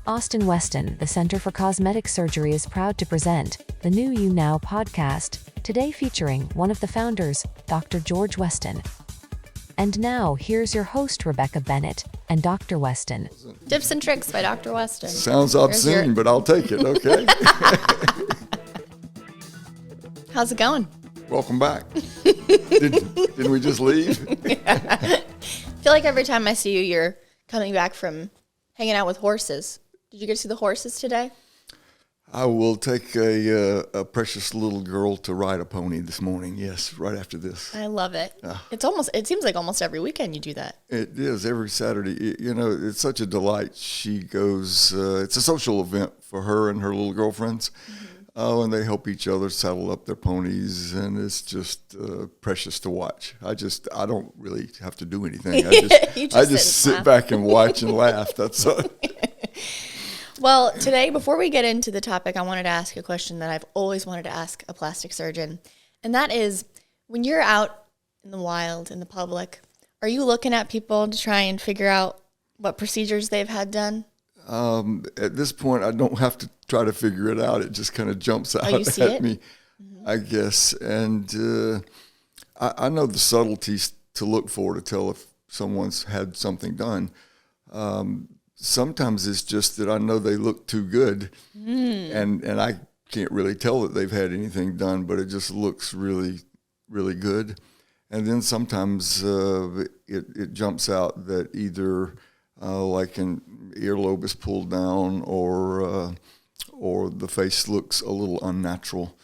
Austin-Weston, the Center for Cosmetic Surgery, is proud to present the new You Now podcast, today featuring one of the founders, Dr. George Weston. And now, here's your host, Rebecca Bennett, and Dr. Weston. Tips and Tricks by Dr. Weston. Sounds obscene, but I'll take it, okay? How's it going? Welcome back. Didn't we just leave? I feel like every time I see you, you're coming back from hanging out with horses. Did you get to see the horses today? I will take a precious little girl to ride a pony this morning. Yes, right after this. I love it. It seems like almost every weekend you do that. It is every Saturday. It's such a delight. She goes. It's a social event for her and her little girlfriends. Mm-hmm. And they help each other saddle up their ponies, and it's just precious to watch. I don't really have to do anything. I just sit back and watch and laugh. That's all. Well, today, before we get into the topic, I wanted to ask a question that I've always wanted to ask a plastic surgeon, and that is, when you're out in the wild, in the public, are you looking at people to try and figure out what procedures they've had done? At this point, I don't have to try to figure it out. It just kind of jumps out at me, mm-hmm. I guess. And I know the subtleties to look for to tell if someone's had something done. Sometimes it's just that I know they look too good, and I can't really tell that they've had anything done, but it just looks really, really good. And then sometimes it jumps out that either like an earlobe is pulled down or the face looks a little unnatural.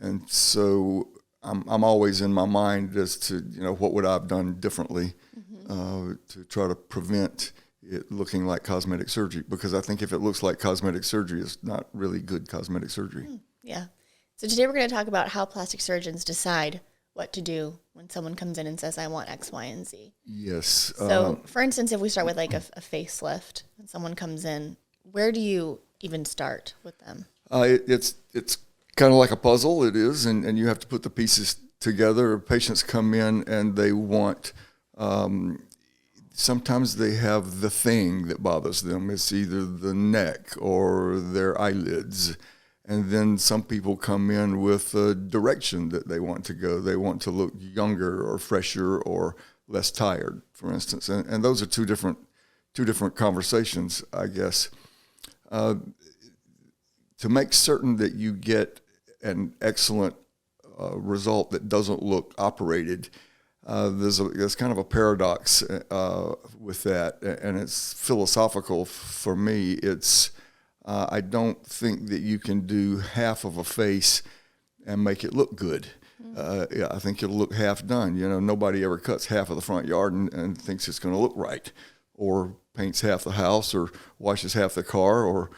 And so I'm always in my mind as to, what would I have done differently to try to prevent it looking like cosmetic surgery, because I think if it looks like cosmetic surgery, it's not really good cosmetic surgery. Yeah. So today we're going to talk about how plastic surgeons decide what to do when someone comes in and says, I want X, Y, and Z. Yes. So, for instance, if we start with like a facelift, and someone comes in, where do you even start with them? It's kind of like a puzzle. It is, and you have to put the pieces together. Patients come in and they want... sometimes they have the thing that bothers them. It's either the neck or their eyelids. And then some people come in with a direction that they want to go. They want to look younger or fresher or less tired, for instance. And those are two different conversations, I guess. To make certain that you get an excellent result that doesn't look operated, there's kind of a paradox with that, and it's philosophical for me. It's I don't think that you can do half of a face and make it look good. I think it'll look half done. Nobody ever cuts half of the front yard and thinks it's going to look right, or paints half the house, or washes half the car, or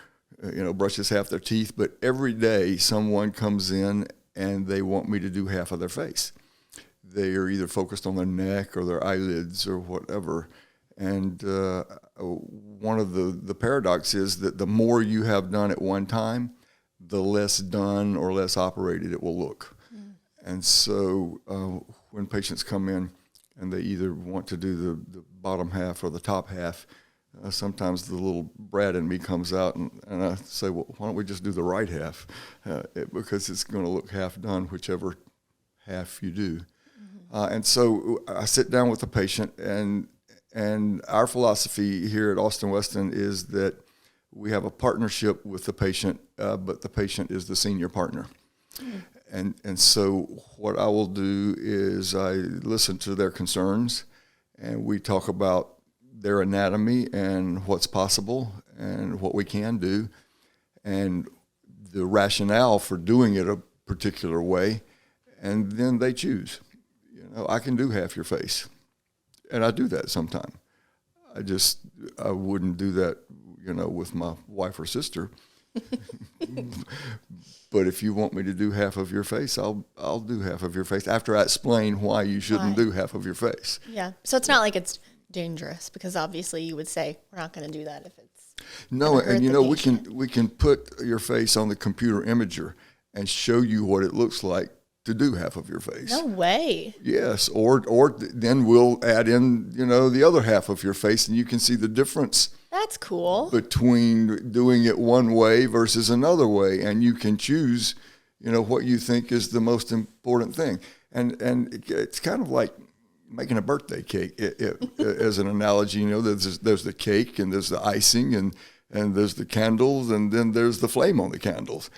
brushes half their teeth. But every day someone comes in and they want me to do half of their face. They are either focused on their neck or their eyelids or whatever. And one of the paradox is that the more you have done at one time, the less done or less operated it will look. And so when patients come in and they either want to do the bottom half or the top half, sometimes the little brat in me comes out and I say, well, why don't we just do the right half? Because it's going to look half done, whichever half you do. And so I sit down with the patient, and our philosophy here at Austin-Weston is that we have a partnership with the patient, but the patient is the senior partner. And so what I will do is I listen to their concerns, and we talk about their anatomy and what's possible and what we can do, and the rationale for doing it a particular way, and then they choose. I can do half your face, and I do that sometime. I wouldn't do that, with my wife or sister. But if you want me to do half of your face, I'll do half of your face after I explain why you shouldn't do half of your face. Yeah. So it's not like it's dangerous, because obviously you would say we're not going to do that if it's no. And we can put your face on the computer imager and show you what it looks like to do half of your face. No way. Yes, or then we'll add in, the other half of your face, and you can see the difference That's cool. between doing it one way versus another way, and you can choose, what you think is the most important thing. And it's kind of like making a birthday cake. As an analogy, there's the cake, and there's the icing, and there's the candles, and then there's the flame on the candles.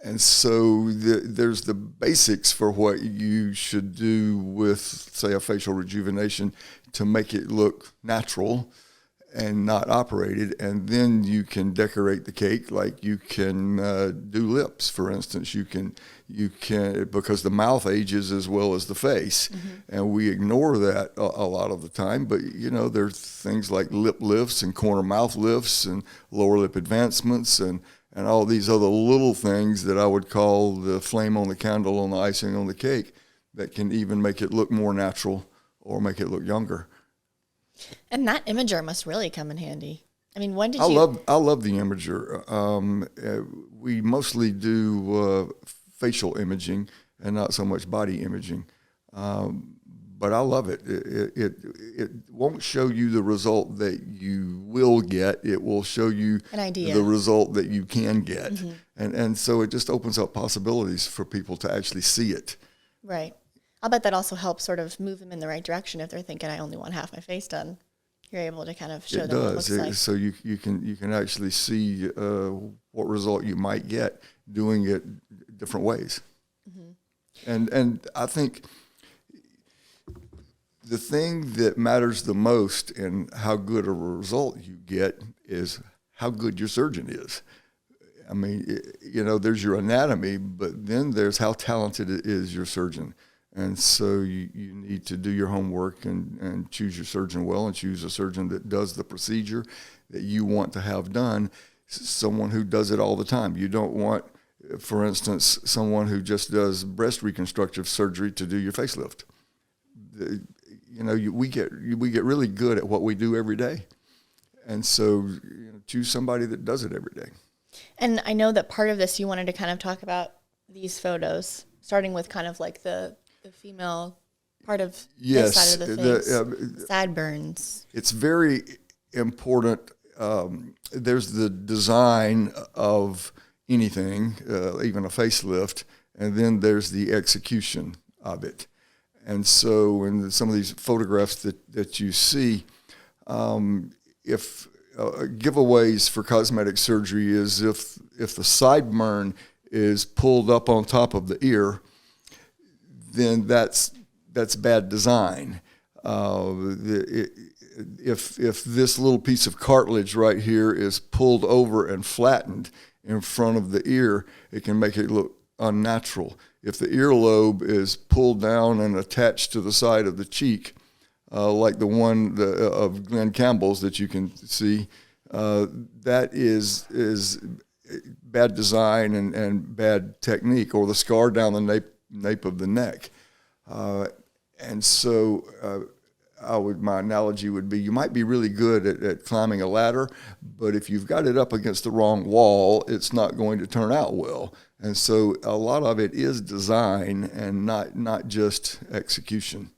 And so there's the basics for what you should do with, say, a facial rejuvenation to make it look natural and not operated. And then you can decorate the cake, like you can do lips, for instance. You can because the mouth ages as well as the face, and we ignore that a lot of the time. But there's things like lip lifts and corner mouth lifts and lower lip advancements and all these other little things that I would call the flame on the candle on the icing on the cake that can even make it look more natural or make it look younger. And that imager must really come in handy. I mean, when did I love the imager. We mostly do facial imaging and not so much body imaging. But I love it. It won't show you the result that you will get. It will show you an idea, the result that you can get. And so it just opens up possibilities for people to actually see it. Right. I'll bet that also helps sort of move them in the right direction if they're thinking, I only want half my face done. You're able to kind of show them what it looks like. So you can actually see what result you might get doing it different ways. And I think the thing that matters the most in how good a result you get is how good your surgeon is. I mean, there's your anatomy, but then there's how talented is your surgeon. And so you need to do your homework and choose your surgeon well, and choose a surgeon that does the procedure that you want to have done, someone who does it all the time. You don't want, for instance, someone who just does breast reconstructive surgery to do your facelift. We get really good at what we do every day. And so choose somebody that does it every day. And I know that part of this, you wanted to kind of talk about these photos, starting with kind of like the female part of this side of the face, sideburns. It's very important. There's the design of anything, even a facelift, and then there's the execution of it. And so in some of these photographs that you see, if giveaways for cosmetic surgery is if the sideburn is pulled up on top of the ear, then that's bad design. If this little piece of cartilage right here is pulled over and flattened in front of the ear, it can make it look unnatural. If the earlobe is pulled down and attached to the side of the cheek, like the one of Glenn Campbell's that you can see, that is bad design and bad technique, or the scar down the nape of the neck. And so my analogy would be, you might be really good at climbing a ladder, but if you've got it up against the wrong wall, it's not going to turn out well. And so a lot of it is design and not just execution.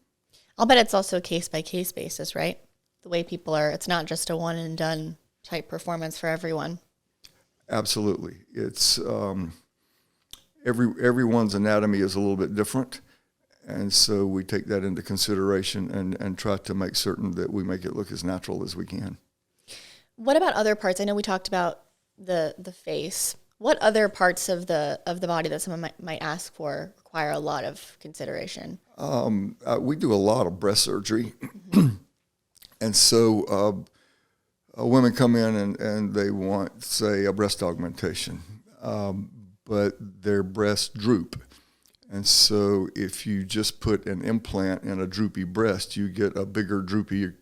I'll bet it's also a case-by-case basis, right? The way people are, it's not just a one-and-done type performance for everyone. Absolutely. It's everyone's anatomy is a little bit different, and so we take that into consideration and try to make certain that we make it look as natural as we can. What about other parts? I know we talked about the face. What other parts of the body that someone might ask for require a lot of consideration? We do a lot of breast surgery, and so women come in and they want, say, a breast augmentation, but their breasts droop. And so if you just put an implant in a droopy breast, you get a bigger, droopier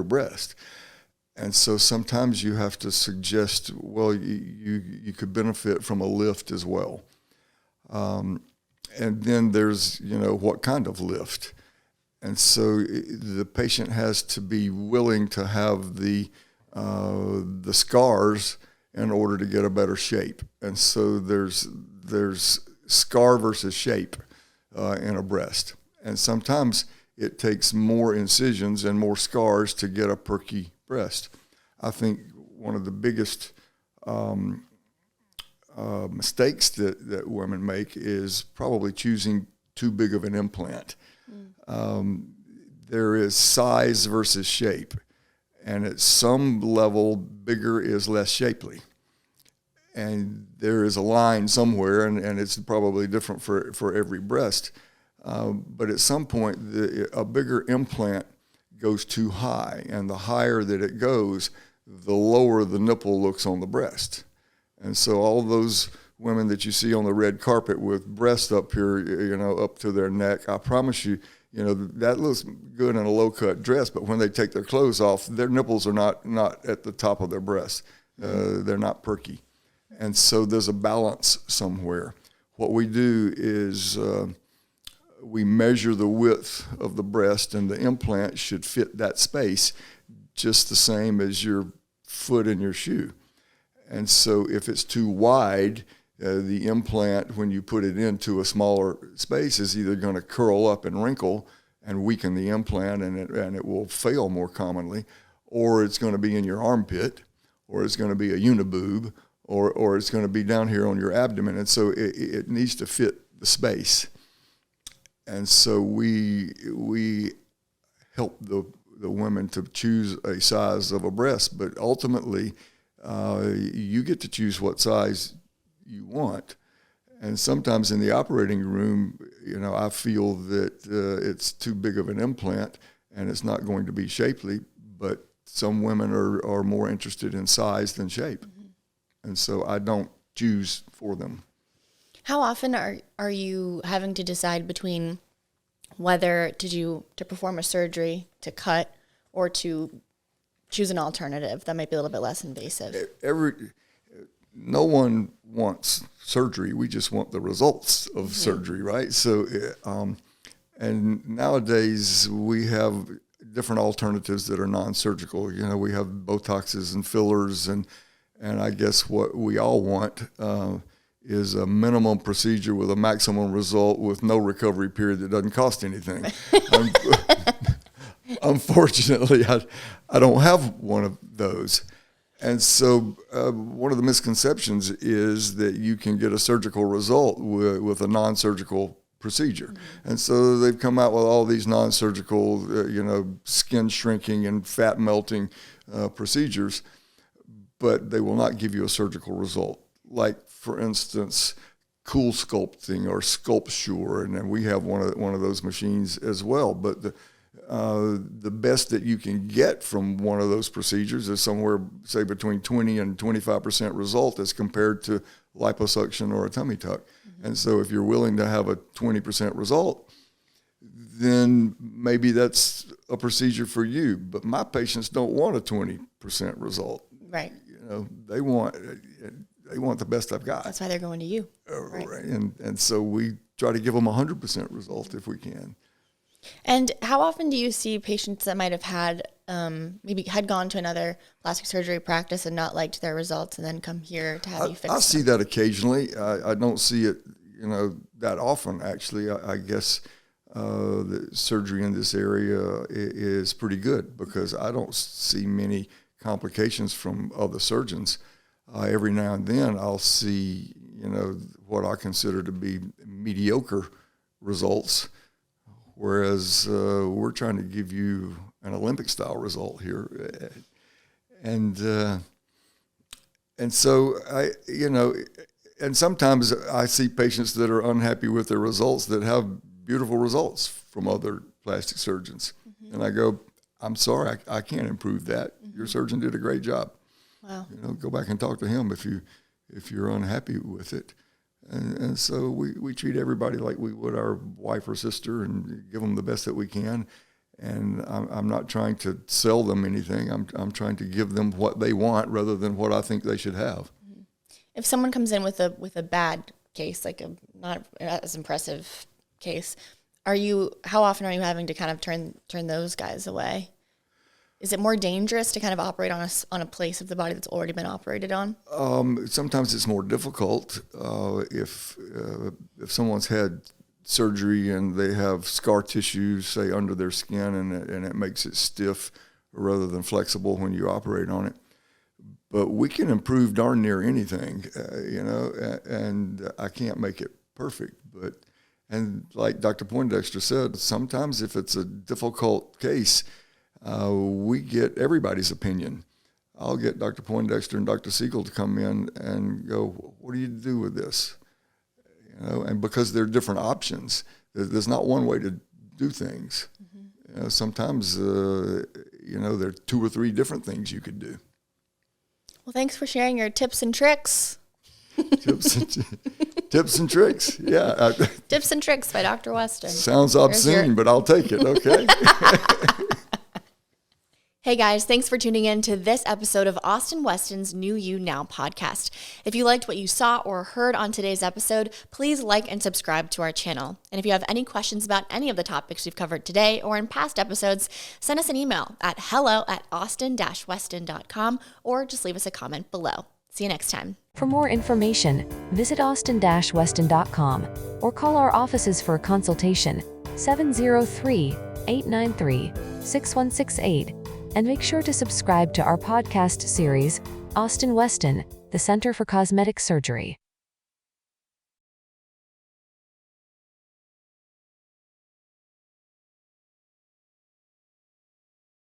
breast. And so sometimes you have to suggest, well, you could benefit from a lift as well. And then there's, what kind of lift. And so the patient has to be willing to have the scars in order to get a better shape. And so there's scar versus shape in a breast. And sometimes it takes more incisions and more scars to get a perky breast. I think one of the biggest mistakes that women make is probably choosing too big of an implant. There is size versus shape, and at some level, bigger is less shapely. And there is a line somewhere, and it's probably different for every breast. But at some point, a bigger implant goes too high, and the higher that it goes, the lower the nipple looks on the breast. And so all those women that you see on the red carpet with breasts up here, up to their neck, I promise you, that looks good in a low-cut dress, but when they take their clothes off, their nipples are not at the top of their breasts. They're not perky. And so there's a balance somewhere. What we do is we measure the width of the breast, and the implant should fit that space just the same as your foot in your shoe. And so if it's too wide, the implant, when you put it into a smaller space, is either going to curl up and wrinkle and weaken the implant, and it will fail more commonly, or it's going to be in your armpit, or it's going to be a uniboob, or it's going to be down here on your abdomen. And so it needs to fit the space. And so we help the women to choose a size of a breast, but ultimately you get to choose what size you want. And sometimes in the operating room, I feel that it's too big of an implant and it's not going to be shapely, but some women are more interested in size than shape. And so I don't choose for them. How often are you having to decide between whether to perform a surgery, to cut, or to choose an alternative that might be a little bit less invasive? No one wants surgery. We just want the results of surgery, right? So, and nowadays we have different alternatives that are non-surgical. We have Botoxes and fillers, and I guess what we all want is a minimum procedure with a maximum result with no recovery period that doesn't cost anything. Unfortunately, I don't have one of those. And so one of the misconceptions is that you can get a surgical result with a non-surgical procedure. Mm-hmm. And so they've come out with all these non-surgical, skin shrinking and fat melting procedures, but they will not give you a surgical result. Like, for instance, cool sculpting or Sculpture, and then we have one of those machines as well. But the best that you can get from one of those procedures is somewhere, say, between 20 and 25% result as compared to liposuction or a tummy tuck. Mm-hmm. And so if you're willing to have a 20% result, then maybe that's a procedure for you. But my patients don't want a 20% result. Right. They want the best I've got. That's why they're going to you. Right. And so we try to give them 100% result if we can. And how often do you see patients that might have had maybe had gone to another plastic surgery practice and not liked their results and then come here to have you fix them? I see that occasionally. I don't see it, that often, actually. I guess the surgery in this area is pretty good because I don't see many complications from other surgeons. Every now and then I'll see, what I consider to be mediocre results, whereas we're trying to give you an Olympic-style result here. And so, and sometimes I see patients that are unhappy with their results that have beautiful results from other plastic surgeons. Mm-hmm. And I go, I'm sorry, I can't improve that. Mm-hmm. Your surgeon did a great job. Wow. Go back and talk to him if you're unhappy with it. And so we treat everybody like we would our wife or sister and give them the best that we can. And I'm not trying to sell them anything. I'm trying to give them what they want rather than what I think they should have. If someone comes in with a bad case, like a not as impressive case, how often are you having to kind of turn those guys away? Is it more dangerous to kind of operate on a place of the body that's already been operated on? Sometimes it's more difficult if someone's had surgery and they have scar tissue, say, under their skin, and it makes it stiff rather than flexible when you operate on it. but we can improve darn near anything, and I can't make it perfect. And like Dr. Poindexter said, sometimes if it's a difficult case, we get everybody's opinion. I'll get Dr. Poindexter and Dr. Siegel to come in and go, what do you do with this? And because there are different options, there's not one way to do things. Mm-hmm. Sometimes, there are 2 or 3 different things you could do. Well, thanks for sharing your tips and tricks. Tips and tricks, yeah. Tips and tricks by Dr. Weston. Sounds obscene, but I'll take it, okay? Hey guys, thanks for tuning in to this episode of Austin-Weston's New You Now podcast. If you liked what you saw or heard on today's episode, please like and subscribe to our channel. And if you have any questions about any of the topics we've covered today or in past episodes, send us an email at hello@austin-weston.com or just leave us a comment below. See you next time. For more information, visit austin-weston.com or call our offices for a consultation, 703-893-6168. And make sure to subscribe to our podcast series, Austin-Weston, the Center for Cosmetic Surgery.